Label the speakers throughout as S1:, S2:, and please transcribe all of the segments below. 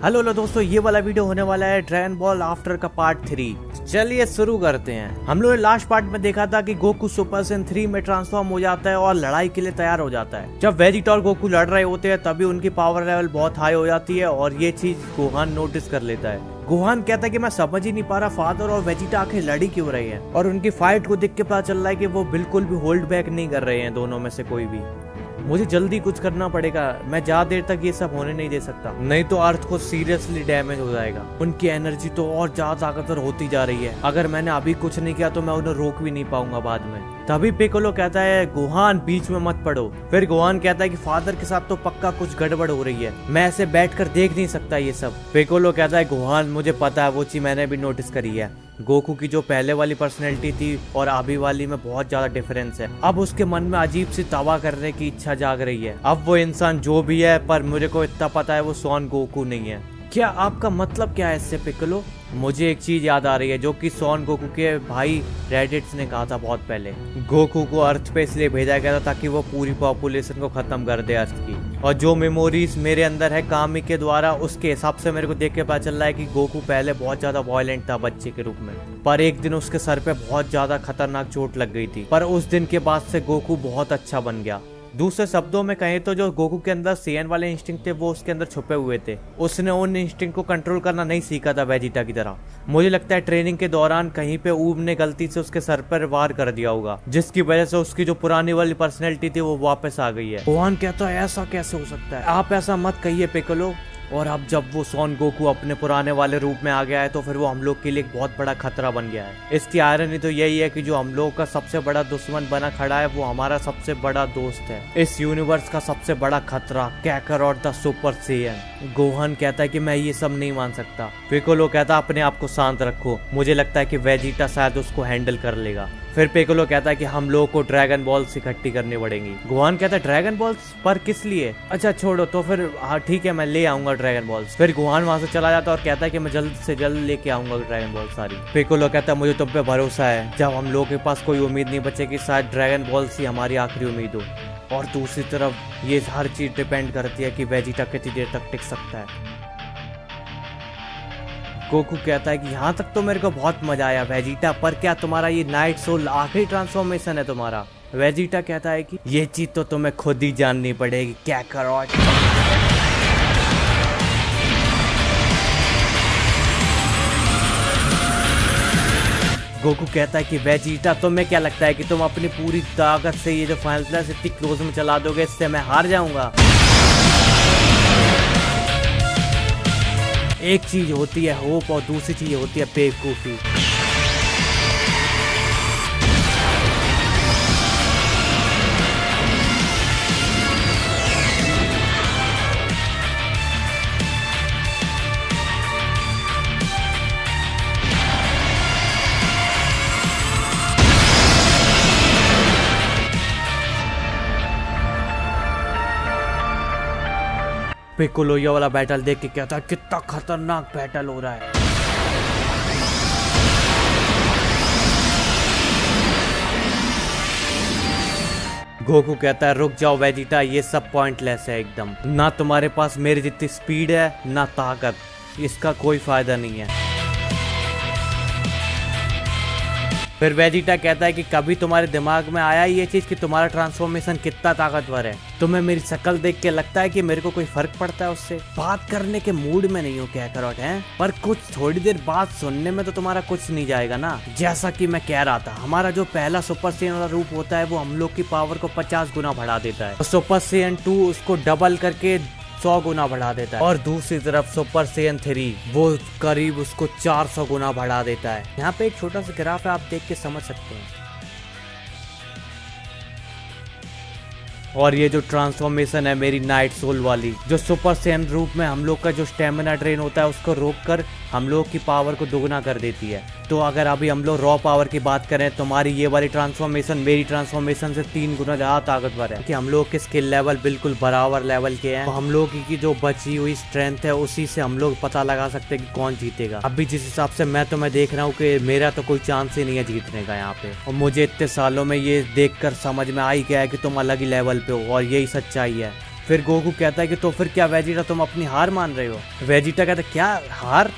S1: Hello hello दोस्तों, ये वाला वीडियो होने वाला है ड्रैगन बॉल आफ्टर का पार्ट 3। चलिए शुरू करते हैं। हम लोग ने लास्ट पार्ट में देखा था कि गोकू सुपर सैयन 3 में ट्रांसफॉर्म हो जाता है और लड़ाई के लिए तैयार हो जाता है। जब वेजिटा और गोकू लड़ रहे होते हैं तभी उनकी पावर लेवल बहुत हाई हो जाती है और ये चीज गोहान नोटिस कर लेता है। गोहान कहता है कि मैं समझ ही नहीं पा रहा फादर और वेजिटा आखिर लड़ी क्यों रही है, और उनकी फाइट को देख के पता चल रहा है कि वो बिल्कुल भी होल्ड बैक नहीं कर रहे हैं दोनों में से कोई भी। मुझे जल्दी कुछ करना पड़ेगा, मैं ज्यादा देर तक ये सब होने नहीं दे सकता, नहीं तो अर्थ को सीरियसली डैमेज हो जाएगा। उनकी एनर्जी तो और ज्यादा ताकतवर होती जा रही है, अगर मैंने अभी कुछ नहीं किया तो मैं उन्हें रोक भी नहीं पाऊंगा बाद में। तभी पिकोलो कहता है गोहान बीच में मत पड़ो। फिर गोहान कहता है कि फादर के साथ तो पक्का कुछ गड़बड़ हो रही है, मैं ऐसे बैठकर देख नहीं सकता ये सब। पिकोलो कहता है गोहान मुझे पता है, वो चीज मैंने भी नोटिस करी है। गोकू की जो पहले वाली पर्सनैलिटी थी और अभी वाली में बहुत ज्यादा डिफरेंस है। अब उसके मन में अजीब सी तबाह करने की इच्छा जाग रही है। अब वो इंसान जो भी है, पर मुझे को इतना पता है वो सॉन गोकू नहीं है। क्या आपका मतलब क्या है इससे पिकोलो? मुझे एक चीज याद आ रही है जो कि सॉन गोकू के भाई रेडिट्स ने कहा था बहुत पहले। गोकू को अर्थ पे इसलिए भेजा गया था ताकि वो पूरी पॉपुलेशन को खत्म कर दे अर्थ की, और जो मेमोरीज मेरे अंदर है कामी के द्वारा, उसके हिसाब से मेरे को देख के पता चल रहा है कि गोकू पहले बहुत ज्यादा वायलेंट था बच्चे के रूप में, पर एक दिन उसके सर पे बहुत ज्यादा खतरनाक चोट लग गई थी, पर उस दिन के बाद से गोकू बहुत अच्छा बन गया। दूसरे शब्दों में कहें तो जो गोकू के अंदर सेयन वाले इंस्टिंक्ट थे वो उसके अंदर छुपे हुए थे। उसने उन इंस्टिंक्ट को कंट्रोल करना नहीं सीखा था वेजिटा की तरह। मुझे लगता है ट्रेनिंग के दौरान कहीं पे ऊब ने गलती से उसके सर पर वार कर दिया होगा, जिसकी वजह से उसकी जो पुरानी वाली पर्सनैलिटी थी वो वापस आ गई है। गोहान कहता है ऐसा कैसे हो सकता है, आप ऐसा मत कहिए पिकोलो। और अब जब वो सॉन गोकू अपने पुराने वाले रूप में आ गया है तो फिर वो हम लोग के लिए एक बहुत बड़ा खतरा बन गया है। इसकी आयरनी तो यही है कि जो हम लोग का सबसे बड़ा दुश्मन बना खड़ा है वो हमारा सबसे बड़ा दोस्त है। इस यूनिवर्स का सबसे बड़ा खतरा Kakarot the super Saiyan. Gohan कहता है कि मैं ये सब नहीं मान सकता। पिकोलो कहता है अपने आप को शांत रखो, मुझे लगता है कि वेजिटा शायद उसको हैंडल कर लेगा। फिर पिकोलो कहता है कि हम लोगों को ड्रैगन बॉल्स इकट्ठी करनी पड़ेंगी। गोहान कहता है ड्रैगन बॉल्स पर किस लिए? अच्छा छोड़ो, तो फिर हाँ ठीक है मैं ले आऊंगा ड्रैगन बॉल्स। फिर गोहान वहां से चला जाता है और कहता है कि मैं जल्द से जल्द लेके आऊंगा ड्रैगन बॉल सारी। पिकोलो कहता है मुझे तुम पे भरोसा है, जब हम लोगों के पास कोई उम्मीद नहीं बचेगी शायद ड्रैगन बॉल्स ही हमारी आखिरी उम्मीद हो। और दूसरी तरफ ये हर चीज डिपेंड करती है कि वेजिटा कितनी देर तक टिक सकता है। गोकू कहता है कि यहाँ तक तो मेरे को बहुत मजा आया वेजिटा, पर क्या तुम्हारा ये नाइट सोल आखिरी ट्रांसफॉर्मेशन है तुम्हारा? वेजिटा कहता है कि ये चीज तो तुम्हें खुद ही जाननी पड़ेगी कैकरोट। गोकू कहता है कि वेजिटा तुम्हें क्या लगता है कि तुम अपनी पूरी ताकत से ये जो फाइनल क्लास इतनी क्लोज में चला दोगे, इससे मैं हार जाऊंगा? एक चीज होती है होप और दूसरी चीज होती है बेवकूफी। पिकोलो ये वाला बैटल देख के कहता है कितना खतरनाक बैटल हो रहा है। गोकू कहता है रुक जाओ वेजिटा, ये सब पॉइंटलेस है एकदम, ना तुम्हारे पास मेरी जितनी स्पीड है ना ताकत, इसका कोई फायदा नहीं है। फिर वेजिटा कहता है कि कभी तुम्हारे दिमाग में आया ये चीज कि तुम्हारा ट्रांसफॉर्मेशन कितना ताकतवर है? तुम्हें मेरी शक्ल देख के लगता है कि मेरे को कोई फर्क पड़ता है उससे? बात करने के मूड में नहीं हो कैकरोट हैं, पर कुछ थोड़ी देर बात सुनने में तो तुम्हारा कुछ नहीं जाएगा ना। जैसा कि मैं कह रहा था, हमारा जो पहला सुपर सेयन वाला रूप होता है वो हम लोग की पावर को 50 गुना बढ़ा देता है, सुपर सेयन 2 उसको डबल करके 100 गुना बढ़ा देता है, और दूसरी तरफ सुपर सेयन 3 वो करीब उसको 400 गुना बढ़ा देता है। यहाँ पे एक छोटा सा ग्राफ है, आप देख के समझ सकते हैं। और ये जो ट्रांसफॉर्मेशन है मेरी नाइट सोल वाली, जो सुपर सेयन रूप में हम लोग का जो स्टेमिना ड्रेन होता है उसको रोककर हम लोग की पावर को दोगुना कर देती है। तो अगर अभी हम लोग रॉ पावर की बात करें, तुम्हारी ये वाली ट्रांसफॉर्मेशन मेरी ट्रांसफॉर्मेशन से 3 गुना ज्यादा ताकतवर है, कि हम लोग के स्किल लेवल बिल्कुल बराबर लेवल के हैं। तो हम लोग की जो बची हुई स्ट्रेंथ है उसी से हम लोग पता लगा सकते हैं कि कौन जीतेगा। अभी जिस हिसाब से मैं तुम्हें देख रहा हूँ कि मेरा तो कोई चांस ही नहीं है जीतने का यहाँ पे, और मुझे इतने सालों में ये देख कर समझ में आ ही गया है कि तुम अलग ही लेवल पे हो और यही सच्चाई है। फिर गोकू कहता है कि तो फिर क्या वेजिटा तुम अपनी हार मान रहे हो। वेजिटा कहता है क्या हार,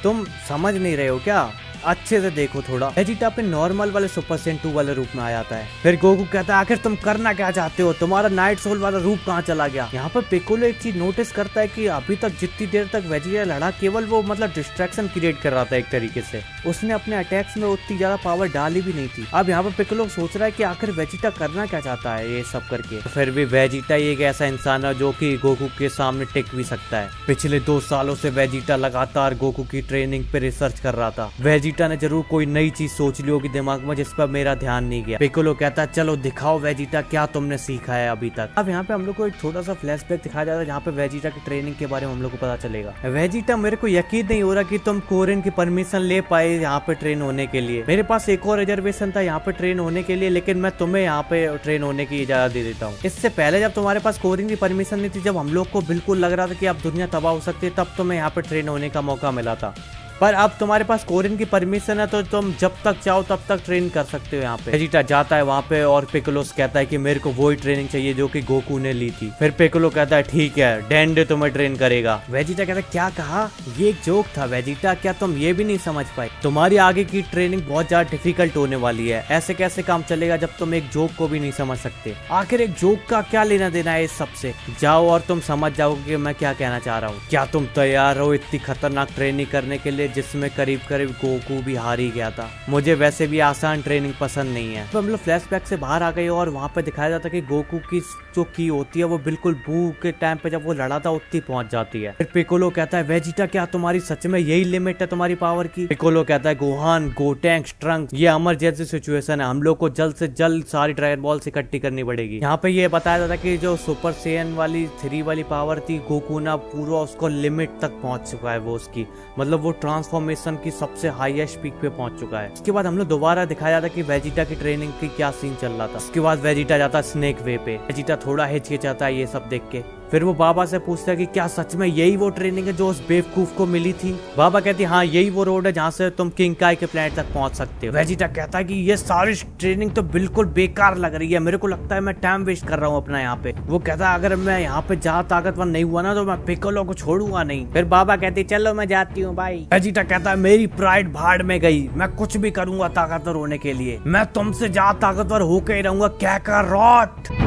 S1: तुम समझ नहीं रहे हो क्या, अच्छे से देखो थोड़ा। वेजिटा अपने नॉर्मल वाले सुपर सैयन 2 वाले रूप में आ जाता है। फिर गोकू कहता है आखिर तुम करना क्या चाहते हो, तुम्हारा नाइट सोल वाला रूप कहाँ चला गया। यहाँ पर पिकोलो एक चीज नोटिस करता है कि अभी तक जितनी देर तक वेजिटा लड़ा केवल वो मतलब डिस्ट्रैक्शन क्रिएट कर रहा था एक तरीके से, उसने अपने अटैक्स में उतनी ज्यादा पावर डाली भी नहीं थी। अब यहाँ पर पिकोलो सोच रहा है कि आखिर वेजिटा करना क्या चाहता है ये सब करके। तो फिर भी वेजिटा एक ऐसा इंसान है जो कि गोकू के सामने टिक भी सकता है। पिछले 2 सालों से वेजिटा लगातार गोकू की ट्रेनिंग पे रिसर्च कर रहा था। वेजिटा ने जरूर कोई नई चीज सोच ली होगी दिमाग में जिस पर मेरा ध्यान नहीं गया। पिकोलो कहता है चलो दिखाओ वेजिटा क्या तुमने सीखा है अभी तक। अब यहाँ पे हम लोग को एक छोटा सा फ्लैशबैक दिखाया जाता है जहाँ पे वेजिटा की ट्रेनिंग के बारे में हम लोग को पता चलेगा। वेजिटा मेरे को यकीन नहीं हो रहा कि तुम कोरिन की परमिशन ले पाए यहाँ पे ट्रेन होने के लिए। मेरे पास एक और रिजर्वेशन था यहाँ पे ट्रेन होने के लिए, लेकिन मैं तुम्हें यहाँ पे ट्रेन होने की इजाजत दे देता हूँ। इससे पहले जब तुम्हारे पास कोरिन की परमिशन नहीं थी, जब हम लोग को बिल्कुल लग रहा था कि अब दुनिया तबाह हो सकती है, तब तुम्हें यहाँ पे ट्रेन होने का मौका मिला था। पर अब तुम्हारे पास कोरिन की परमिशन है तो तुम जब तक चाहो तब तक ट्रेन कर सकते हो यहाँ पे। वेजिटा जाता है वहाँ पे और पिकोलोस कहता है कि मेरे को वही ट्रेनिंग चाहिए जो कि गोकू ने ली थी। फिर पिकोलो कहता है ठीक है डेंडे तुम्हें ट्रेन करेगा। वेजिटा कहता है क्या कहा, ये एक जोक था वेजिटा, क्या तुम ये भी नहीं समझ पाए, तुम्हारी आगे की ट्रेनिंग बहुत ज्यादा डिफिकल्ट होने वाली है, ऐसे कैसे काम चलेगा जब तुम एक जोक को भी नहीं समझ सकते। आखिर एक जोक का क्या लेना देना है इस सबसे, जाओ और तुम समझ जाओगे कि मैं क्या कहना चाह रहा हूँ। क्या तुम तैयार हो इतनी खतरनाक ट्रेनिंग करने के लिए जिसमें करीब करीब गोकू भी हार ही गया था। मुझे वैसे भी आसान ट्रेनिंग पसंद नहीं है। तो हम लोग फ्लैशबैक से बाहर आ गए और वहाँ पे दिखाया जाता है कि गोकू की जो की होती है वो बिल्कुल बू के टाइम पे जब वो लड़ा था उतनी पहुंच जाती है। फिर पिकोलो कहता है वेजिटा क्या तुम्हारी सच में यही लिमिट है तुम्हारी पावर की। पिकोलो कहता है गोहान गोटेंग ट्रंक ये इमरजेंसी सिचुएशन है, हम लोग को जल्द से जल्द सारी ड्रैगन बॉल्स इकट्ठी करनी पड़ेगी। यहाँ पे ये बताया जाता है कि जो सुपर सैयन वाली 3 वाली पावर थी गोकू ना पूरा उसको लिमिट तक पहुंच चुका है, वो उसकी मतलब वो ट्रांसफॉर्मेशन की सबसे हाईएस्ट पीक पे पहुंच चुका है। उसके बाद हम लोग दोबारा दिखाया जाता है कि वेजिटा की ट्रेनिंग की क्या सीन चल रहा था। उसके बाद वेजिटा जाता है स्नेक वे पे। वेजिटा थोड़ा हिचकिचाता है ये सब देख के। फिर वो बाबा से पूछता है कि क्या सच में यही वो ट्रेनिंग है जो उस बेवकूफ को मिली थी। बाबा कहती है हाँ यही वो रोड है जहाँ से तुम किंग काई के प्लेनेट तक पहुंच सकते हो। वेजिटा कहता है कि ये सारी ट्रेनिंग तो बिल्कुल बेकार लग रही है, मेरे को लगता है मैं टाइम वेस्ट कर रहा हूँ अपना यहाँ पे। वो कहता है अगर मैं यहाँ पे ज्यादा ताकतवर नहीं हुआ ना तो मैं पिकोलो को छोड़ूंगा नहीं। फिर बाबा कहती चलो मैं जाती हूँ भाई। वेजिटा कहता है मेरी प्राइड भाड़ में गई, मैं कुछ भी करूंगा ताकतवर होने के लिए, मैं तुमसे ज्यादा ताकतवर होके ही रहूंगा कैकारोट।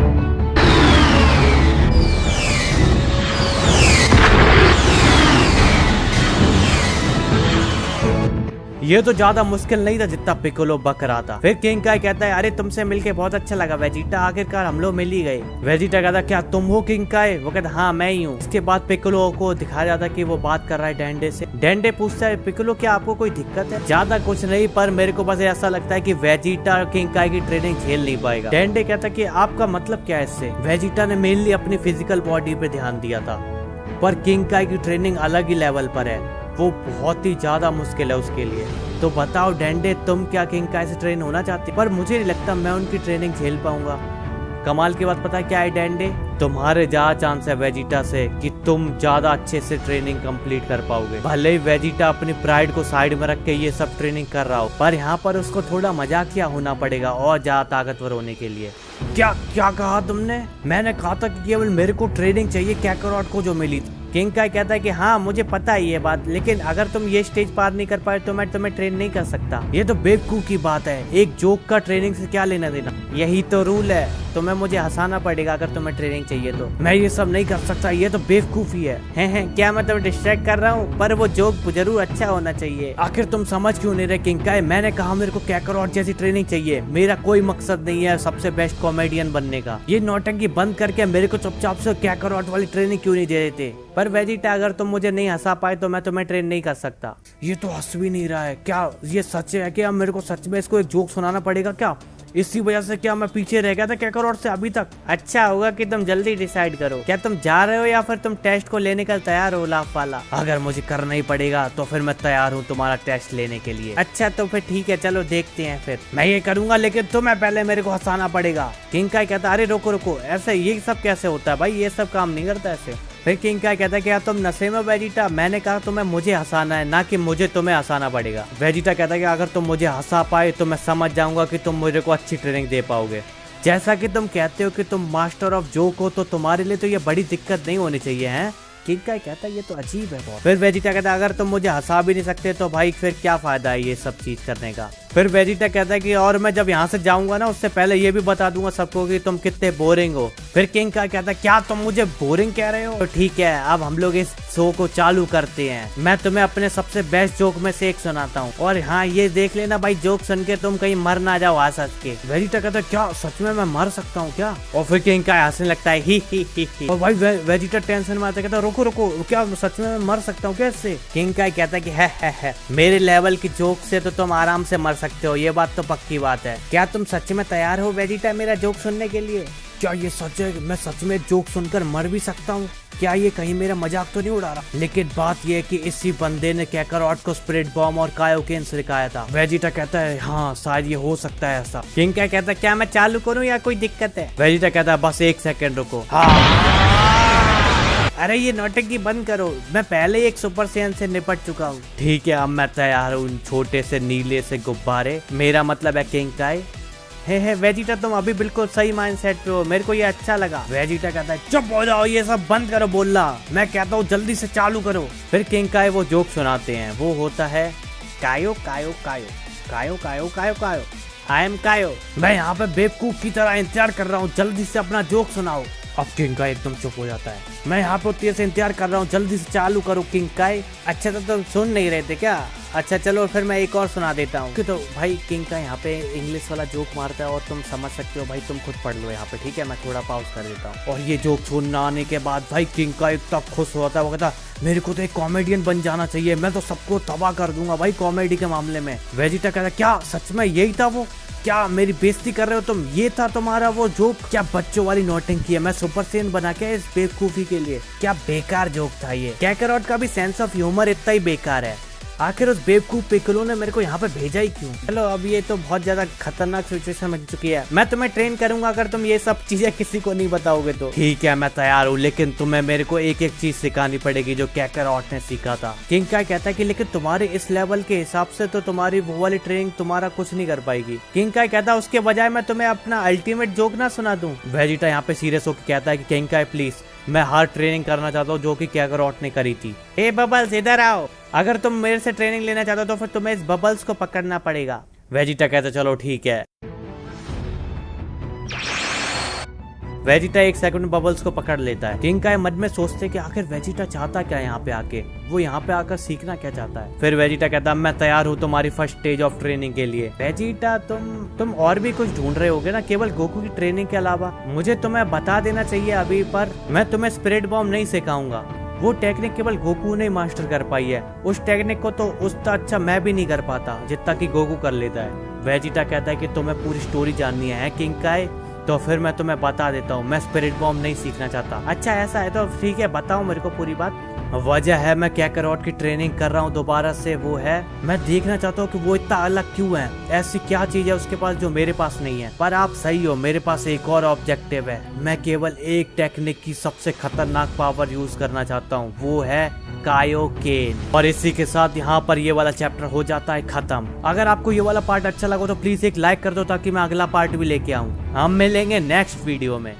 S1: ये तो ज्यादा मुश्किल नहीं था जितना पिकोलो बक रहा था। फिर किंग काई कहता है अरे तुमसे मिलके बहुत अच्छा लगा वेजिटा, आखिरकार हम लोग मिल ही गए। वेजिटा कहता क्या तुम हो किंग काई? वो कहता हाँ मैं ही हूँ। इसके बाद पिकोलो को दिखाया जाता कि वो बात कर रहा है डेंडे से। डेंडे पूछता है पिकोलो क्या आपको कोई दिक्कत है? ज्यादा कुछ नहीं, पर मेरे को बस ऐसा लगता है कि वेजिटा किंग काई की ट्रेनिंग झेल नहीं पाएगा। डेंडे कहता कि आपका मतलब क्या है इससे? वेजिटा ने मेनली अपनी फिजिकल बॉडी पे ध्यान दिया था, पर किंग काई की ट्रेनिंग अलग ही लेवल पर है, वो बहुत ही ज्यादा मुश्किल है उसके लिए। तो बताओ डेंडे तुम क्या किंग काई से ट्रेन होना चाहते? पर मुझे नहीं लगता मैं उनकी ट्रेनिंग झेल पाऊंगा। कमाल की बात पता है क्या है डेंडे? तुम्हारे ज्यादा चांस है वेजिटा से कि तुम ज्यादा अच्छे से ट्रेनिंग कंप्लीट कर पाओगे। भले ही वेजिटा अपनी प्राइड को साइड में रख के ये सब ट्रेनिंग कर रहा हो, पर यहाँ पर उसको थोड़ा मजाकिया होना पड़ेगा और ज्यादा ताकतवर होने के लिए। क्या क्या कहा तुमने? मैंने कहा था कि केवल मेरे को ट्रेनिंग चाहिए कैकारोट को जो मिली थी। किंग काई कहता है कि हाँ मुझे पता है ये बात, लेकिन अगर तुम ये स्टेज पार नहीं कर पाए तो मैं तुम्हें ट्रेन नहीं कर सकता। ये तो बेवकूफ की बात है, एक जोक का ट्रेनिंग से क्या लेना देना? यही तो रूल है, तुम्हें मुझे हंसाना पड़ेगा अगर तुम्हें ट्रेनिंग चाहिए तो। मैं ये सब नहीं कर सकता, ये तो बेवकूफी है। क्या मैं तुम्हें डिस्ट्रैक्ट कर रहा हूँ? पर वो जोक जरूर अच्छा होना चाहिए। आखिर तुम समझ क्यों नहीं रहे किंग काई? मैंने कहा मेरे को कैकारोट जैसी ट्रेनिंग चाहिए, मेरा कोई मकसद नहीं है सबसे बेस्ट कॉमेडियन बनने का। ये नौटंकी बंद करके मेरे को चुपचाप से कैकारोट वाली ट्रेनिंग क्यों नहीं दे देते? पर वेजिटा अगर तुम मुझे नहीं हंसा पाए तो मैं तुम्हें ट्रेन नहीं कर सकता। ये तो हंस भी नहीं रहा है, क्या ये सच है? क्या मेरे को सच में इसको एक जोक सुनाना पड़ेगा क्या? इसी वजह से क्या मैं पीछे रह गया था कैकारोट से अभी तक? अच्छा होगा कि तुम जल्दी डिसाइड करो, क्या तुम जा रहे हो या फिर तुम टेस्ट को लेने का तैयार हो लाफ वाला? अगर मुझे करना ही पड़ेगा तो फिर मैं तैयार हूँ तुम्हारा टेस्ट लेने के लिए। अच्छा तो फिर ठीक है, चलो देखते हैं फिर। मैं ये करूंगा लेकिन तुम्हें पहले मेरे को हंसाना पड़ेगा। किंग काई कहता अरे रोको रोको, ऐसे ये सब कैसे होता है भाई? ये सब काम नहीं करता ऐसे। फिर किंग काई कहता है क्या तुम नशे में वेजिटा? मैंने कहा तुम्हें मुझे हंसाना है, ना कि मुझे तुम्हें हंसाना पड़ेगा। वेजिटा कहता है कि अगर तुम मुझे हंसा पाए तो मैं समझ जाऊंगा कि तुम मुझे को अच्छी ट्रेनिंग दे पाओगे। जैसा कि तुम कहते हो कि तुम मास्टर ऑफ जोक हो, तो तुम्हारे लिए तो ये बड़ी दिक्कत नहीं होनी चाहिए है। किंग कहता है ये तो अजीब है बहुत। फिर वेजिटा कहता है अगर तुम मुझे हंसा भी नहीं सकते तो भाई फिर क्या फायदा है ये सब चीज करने का। फिर वेजिटा कहता है कि और मैं जब यहाँ से जाऊंगा ना उससे पहले ये भी बता दूंगा सबको कि तुम कितने बोरिंग हो। फिर किंग कहता है क्या तुम मुझे बोरिंग कह रहे हो? तो ठीक है, अब हम लोग इस शो को चालू करते हैं। मैं तुम्हें अपने सबसे बेस्ट जोक में से एक सुनाता हूँ, और हाँ ये देख लेना भाई जोक सुन के तुम कहीं मर ना जाओ हंस के। वेजिटा कहता है क्या सच में मैं मर सकता हूँ क्या? और फिर किंग हंसने लगता है ही। और भाई वेजिटा टेंशन में आता है, कहता रुको रुको, क्या सच में मैं मर सकता हूँ क्या इससे? किंग कहता है कि है मेरे लेवल की जोक से तो तुम आराम से मर सकते हो, ये बात तो पक्की बात है। क्या तुम सच में तैयार हो वेजिटा मेरा जोक सुनने के लिए? क्या ये सच है? मैं सच में जोक सुनकर मर भी सकता हूँ? क्या ये कहीं मेरा मजाक तो नहीं उड़ा रहा? लेकिन बात ये है कि इसी बंदे ने कैकरॉट को स्पिरिट बॉम्ब और कायोकेन सिखाया था। वेजिटा कहता है हाँ शायद ये हो सकता है ऐसा। किंग कहता है क्या मैं चालू करूँ या कोई दिक्कत है? वेजिटा कहता है बस 1 सेकंड रुको। अरे ये नौटंकी बंद करो, मैं पहले ही एक सुपर सैयन से निपट चुका हूँ। ठीक है अब मैं तैयार हूँ छोटे से नीले से गुब्बारे, मेरा मतलब है किंग काय। है वेजिटा तुम अभी बिल्कुल सही माइंडसेट पे हो, मेरे को ये अच्छा लगा। वेजिटा कहता है चुप हो जाओ, ये सब बंद करो बोलना, मैं कहता हूँ जल्दी से चालू करो। फिर किंग काय वो जोक सुनाते हैं, वो होता है कायो कायो कायो कायो कायो कायो कायो आई एम कायो। मैं यहाँ पे बेवकूफ की तरह इंतजार कर रहा हूँ, जल्दी से अपना जोक सुनाओ। अब किंग काय एकदम चुप हो जाता है, मैं यहाँ पे उतने से इंतजार कर रहा हूँ, जल्दी से चालू करो किंग काय। अच्छा तो तुम सुन नहीं रहे थे क्या? अच्छा चलो फिर मैं एक और सुना देता हूँ। तो भाई किंग का यहाँ पे इंग्लिश वाला जोक मारता है और तुम समझ सकते हो भाई, तुम खुद पढ़ लो यहाँ पे, ठीक है? मैं थोड़ा पॉज कर देता हूँ। और ये जोक सुनना आने के बाद भाई किंग का इतना खुश होता है, वो कहता मेरे को तो एक कॉमेडियन बन जाना चाहिए, मैं तो सबको तबाह कर दूंगा भाई कॉमेडी के मामले में। वेजिटा कहता क्या सच में यही था वो? क्या मेरी बेइज्जती कर रहे हो तुम? ये था तुम्हारा वो जोक? क्या बच्चों वाली नौटंकी है, मैं सुपर सैयन बना के इस बेवकूफी के लिए? क्या बेकार जोक था ये। कैकरॉट का भी सेंस ऑफ ह्यूमर इतना ही बेकार है, आखिर उस बेवकूफ पिकलो ने मेरे को यहाँ पे भेजा ही क्यों? चलो अब ये तो बहुत ज्यादा खतरनाक सिचुएशन बन चुकी है, मैं तुम्हें ट्रेन करूंगा अगर तुम ये सब चीजें किसी को नहीं बताओगे तो। ठीक है मैं तैयार हूँ, लेकिन तुम्हें मेरे को एक एक चीज सिखानी पड़ेगी जो कैकरॉट ने सीखा था। किंग काय कहता है कि लेकिन तुम्हारे इस लेवल के हिसाब से तो तुम्हारी वो वाली ट्रेनिंग तुम्हारा कुछ नहीं कर पाएगी। किंग काय कहता है उसके बजाय मैं तुम्हें अपना अल्टीमेट जोक ना सुना दूं। वेजिटा यहाँ पे सीरियस होकर कहता है कि किंग काय प्लीज, मैं हार्ड ट्रेनिंग करना चाहता हूँ जो कि कैकरॉट ने करी थी। ए बबल्स इधर आओ, अगर तुम मेरे से ट्रेनिंग लेना चाहते हो तो फिर तुम्हें इस बबल्स को पकड़ना पड़ेगा। वेजिटा कहता चलो ठीक है। वेजिटा 1 सेकंड में बबल्स को पकड़ लेता है। किंग काय मन में सोचते कि आखिर वेजिटा चाहता क्या है यहाँ पे आके, वो यहाँ पे आकर सीखना क्या चाहता है। फिर वेजिटा कहता मैं तैयार हूँ तुम्हारी फर्स्ट स्टेज ऑफ ट्रेनिंग के लिए। वेजिटा तुम और भी कुछ ढूंढ रहे होगे ना केवल गोकू की ट्रेनिंग के अलावा? मुझे तुम्हें बता देना चाहिए अभी, पर मैं तुम्हें स्पिरिट बॉम्ब नहीं सिखाऊंगा, वो टेक्निक केवल गोकू ने मास्टर कर पाई है, उस टेक्निक को तो उतना अच्छा मैं भी नहीं कर पाता जितना कि गोकू कर लेता है। वेजिटा कहता है कि तुम्हें पूरी स्टोरी जाननी है किंग काय, तो फिर मैं तुम्हें बता देता हूँ, मैं स्पिरिट बॉम्ब नहीं सीखना चाहता। अच्छा ऐसा है तो ठीक है, बताओ मेरे को पूरी बात। वजह है मैं कैकरॉट की ट्रेनिंग कर रहा हूँ दोबारा से, वो है मैं देखना चाहता हूँ कि वो इतना अलग क्यों है, ऐसी क्या चीज है उसके पास जो मेरे पास नहीं है। पर आप सही हो, मेरे पास एक और ऑब्जेक्टिव है, मैं केवल एक टेक्निक की सबसे खतरनाक पावर यूज करना चाहता हूँ, वो है कायोकेन। और इसी के साथ यहाँ पर ये वाला चैप्टर हो जाता है खत्म। अगर आपको ये वाला पार्ट अच्छा लगा तो प्लीज एक लाइक कर दो ताकि मैं अगला पार्ट भी लेके आऊँ। हम मिलेंगे नेक्स्ट वीडियो में।